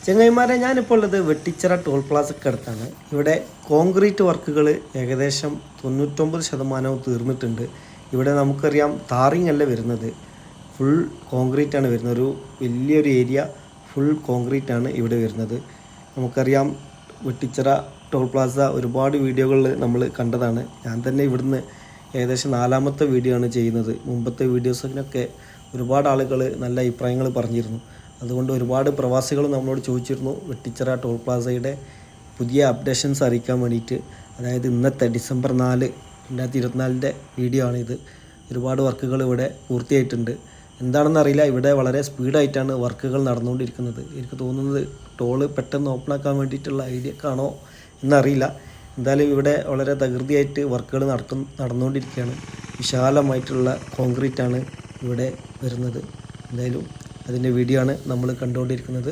ചെങ്ങൈമാരെ, ഞാനിപ്പോൾ ഉള്ളത് വെട്ടിച്ചിറ ടോൾ പ്ലാസയ്ക്ക് അടുത്താണ്. ഇവിടെ കോൺക്രീറ്റ് വർക്കുകൾ ഏകദേശം 99% തീർന്നിട്ടുണ്ട്. ഇവിടെ നമുക്കറിയാം ടാറിങ് അല്ല വരുന്നത്, ഫുൾ കോൺക്രീറ്റ് ആണ് വരുന്നത്. ഒരു വലിയൊരു ഏരിയ ഫുൾ കോൺക്രീറ്റ് ആണ് ഇവിടെ വരുന്നത്. നമുക്കറിയാം വെട്ടിച്ചിറ ടോൾ പ്ലാസ ഒരുപാട് വീഡിയോകളിൽ നമ്മൾ കണ്ടതാണ്. ഞാൻ തന്നെ ഇവിടുന്ന് ഏകദേശം 4ാമത്തെ വീഡിയോ ആണ് ചെയ്യുന്നത്. മുമ്പത്തെ വീഡിയോസിനൊക്കെ ഒരുപാട് ആളുകൾ നല്ല അഭിപ്രായങ്ങൾ പറഞ്ഞിരുന്നു. അതുകൊണ്ട് ഒരുപാട് പ്രവാസികൾ നമ്മളോട് ചോദിച്ചിരുന്നു വെട്ടിച്ചിറ ടോൾ പ്ലാസയുടെ പുതിയ അപ്ഡേഷൻസ് അറിയിക്കാൻ വേണ്ടിയിട്ട്. അതായത് ഇന്നത്തെ ഡിസംബർ 4, 2024 വീഡിയോ ആണിത്. ഒരുപാട് വർക്കുകൾ ഇവിടെ പൂർത്തിയായിട്ടുണ്ട്. എന്താണെന്നറിയില്ല, ഇവിടെ വളരെ സ്പീഡായിട്ടാണ് വർക്കുകൾ നടന്നുകൊണ്ടിരിക്കുന്നത്. എനിക്ക് തോന്നുന്നത് ടോള് പെട്ടെന്ന് ഓപ്പണാക്കാൻ വേണ്ടിയിട്ടുള്ള ഐഡിയക്കാണോ എന്നറിയില്ല. എന്തായാലും ഇവിടെ വളരെ തകൃതിയായിട്ട് വർക്കുകൾ നടന്നുകൊണ്ടിരിക്കുകയാണ്. വിശാലമായിട്ടുള്ള കോൺക്രീറ്റാണ് ഇവിടെ വരുന്നത്. എന്തായാലും അതിൻ്റെ വീഡിയോ ആണ് നമ്മൾ കണ്ടുകൊണ്ടിരിക്കുന്നത്.